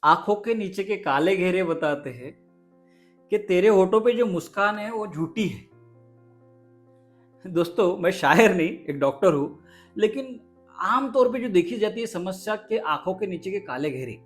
आंखों के नीचे के काले घेरे बताते हैं कि तेरे होठों पे जो मुस्कान है वो झूठी है। दोस्तों, मैं शायर नहीं, एक डॉक्टर हूँ। लेकिन आम तौर पे जो देखी जाती है समस्या के आंखों के नीचे के काले घेरे,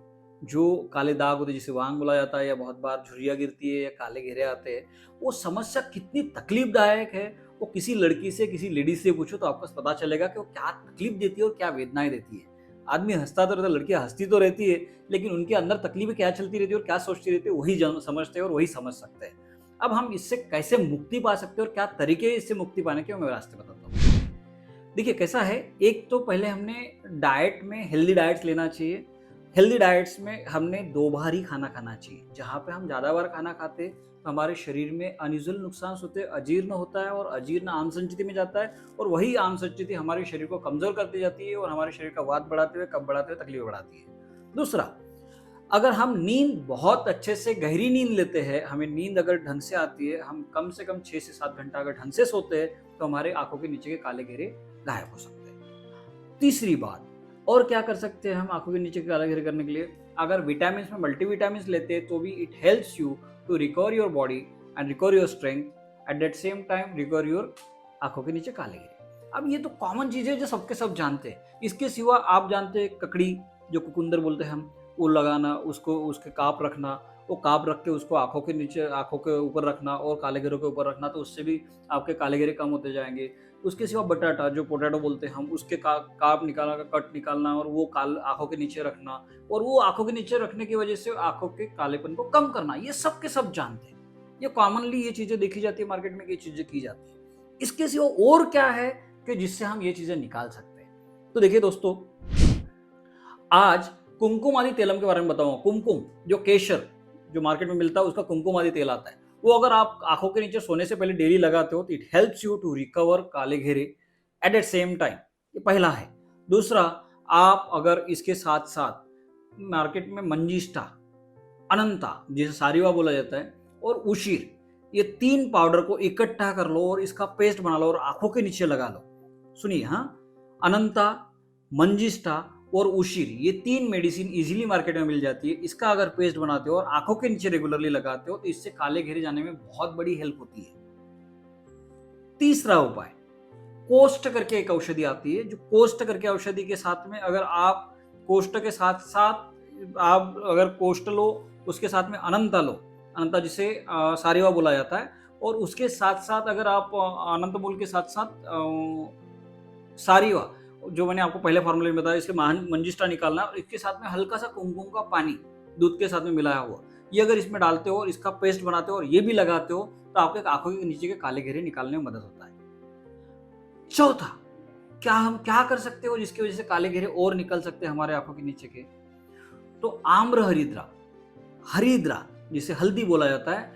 जो काले दाग होते हैं जिसे वांग बोला जाता है, या बहुत बार झुर्रियाँ गिरती है या काले घेरे आते हैं, वो समस्या कितनी तकलीफदायक है। वो किसी लड़की से, किसी लेडी से पूछो तो आपको पता चलेगा कि वो क्या तकलीफ देती है और क्या वेदनाएं देती है। आदमी हंसता तो रहता है, लड़कियां हंसती तो रहती है, लेकिन उनके अंदर तकलीफें क्या चलती रहती है और क्या सोचती रहती है वही समझते हैं और वही समझ सकते हैं। अब हम इससे कैसे मुक्ति पा सकते हैं और क्या तरीके हैं इससे मुक्ति पाने के, मैं रास्ते बताता हूँ। देखिए कैसा है, एक तो पहले हमने डाइट में हेल्दी डाइट्स लेना चाहिए। हेल्दी डाइट्स में हमने 2 बार ही खाना खाना चाहिए। जहाँ पे हम ज़्यादा बार खाना खाते हैं तो हमारे शरीर में अनयूजुअल नुकसान होते हैं, अजीर्ण होता है और अजीर्ण आम संचिति में जाता है, और वही आम संचिति हमारे शरीर को कमज़ोर करती जाती है और हमारे शरीर का वात बढ़ाते हुए, कफ बढ़ाते हुए तकलीफ बढ़ाती है। दूसरा, अगर हम नींद बहुत अच्छे से गहरी नींद लेते हैं, हमें नींद अगर ढंग से आती है, हम कम से कम 6 से 7 घंटा अगर ढंग से सोते हैं, तो हमारे आंखों के नीचे के काले घेरे गायब हो सकते हैं। तीसरी बात, और क्या कर सकते हैं हम आंखों के नीचे के काले घेरे करने के लिए? अगर विटामिन में मल्टीविटामिन लेते हैं तो भी it helps you to recover your body and recover your strength, at that same time recover your आंखों के नीचे काले घेरे। अब ये तो कॉमन चीजें जो सबके सब जानते हैं। इसके सिवा आप जानते हैं ककड़ी, जो कुकुंदर बोलते हैं हम, वो लगाना, उसको उसके काप रखना, वो काप रख के उसको आंखों के नीचे, आंखों के ऊपर रखना और काले घेरों के ऊपर रखना, तो उससे भी आपके काले घेरे कम होते जाएंगे। उसके सिवा बटाटा, जो पोटैटो बोलते हैं हम, उसके काप निकालना, कट निकालना और वो आंखों के नीचे रखना, और वो आंखों के नीचे रखने की वजह से आंखों के कालेपन को कम करना, ये सब के सब जानते हैं। ये कॉमनली ये चीजें देखी जाती है मार्केट में, ये चीजें की जाती है। इसके सिवा और क्या है कि जिससे हम ये चीजें निकाल सकते हैं? तो देखिए दोस्तों, आज कुमकुम आदि तेलम के बारे में बताऊंगा। कुमकुम, जो केशर जो मार्केट में मिलता है, उसका कुमकुम आदि तेल आता है, वो अगर आप आंखों के नीचे सोने से पहले डेली लगाते हो तो it helps you to recover काले घेरे एट द सेम टाइम। ये पहला है। दूसरा, आप अगर इसके साथ साथ मार्केट में मंजिष्ठा, अनंता जिसे सारिवा बोला जाता है, और उशीर, ये 3 पाउडर को इकट्ठा कर लो और इसका पेस्ट बना लो और आंखों के नीचे लगा लो। सुनिए, हाँ, अनंता, मंजिष्ठा और उशीर, ये 3 मेडिसिन इजीली मार्केट में मिल जाती है। इसका अगर पेस्ट बनाते हो और आंखों के नीचे रेगुलरली लगाते हो तो इससे काले घेरे जाने में बहुत बड़ी हेल्प होती है। तीसरा उपाय, कोष्ठ करके एक औषधि आती है, जो कोष्ठ करके औषधि के साथ में अगर आप कोष्ठ के साथ साथ आप अगर कोष्ठ लो, उसके साथ में अनंता लो, अनंता जिसे सारिवा बोला जाता है, और उसके साथ साथ अगर आप अनंत मूल के साथ साथ सारिवा, जो मैंने आपको पहले फॉर्मूले में बताया, इसके मंजिष्ठा निकालना और इसके साथ में हल्का सा कुमकुम का पानी दूध के साथ में मिलाया हुआ, ये अगर इसमें डालते हो और इसका पेस्ट बनाते हो और ये भी लगाते हो तो आपके आंखों के नीचे के काले घेरे निकालने में मदद होता है। चौथा, क्या हम क्या कर सकते हो जिसकी वजह से काले घेरे और निकल सकते हैं हमारे आंखों के नीचे के? तो आम्र हरिद्रा, हरिद्रा जिसे हल्दी बोला जाता है,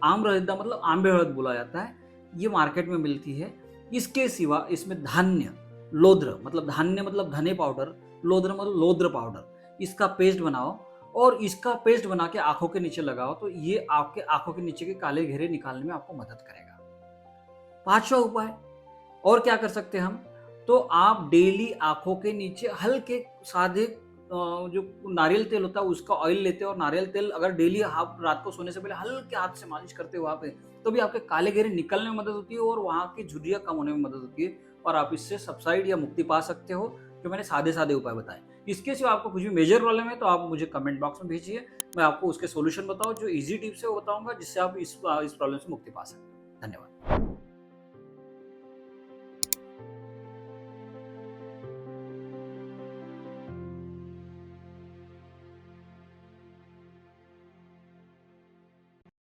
आम्र हरिद्रा मतलब आंबे हळद बोला जाता है, ये मार्केट में मिलती है। इसके सिवा इसमें धान्य, लोद्र मतलब धान्य मतलब धने पाउडर, लोद्र मतलब लोद्र पाउडर, इसका पेस्ट बनाओ और इसका पेस्ट बना के आंखों के नीचे लगाओ, तो ये आपके आंखों के नीचे के काले घेरे निकालने में आपको मदद करेगा। पांचवा उपाय, और क्या कर सकते हैं हम? तो आप डेली आंखों के नीचे हल्के सादे जो नारियल तेल होता है उसका ऑयल लेते हो, और नारियल तेल अगर डेली आप रात को सोने से पहले हल्के हाथ से मालिश करते हो वहां पे, तो भी आपके काले घेरे निकलने में मदद होती है और वहां की झुर्रियां कम होने में मदद होती है, और आप इससे सबसाइड या मुक्ति पा सकते हो, जो मैंने सादे सादे उपाय बताए। इसके सिवा आपको कुछ भी मेजर प्रॉब्लम है तो आप मुझे कमेंट बॉक्स में भेजिए, मैं आपको उसके सोल्यूशन बताऊं, जो इजी टिप्स है वो बताऊंगा, जिससे आप इस प्रॉब्लम से मुक्ति पा सकते हैं। धन्यवाद।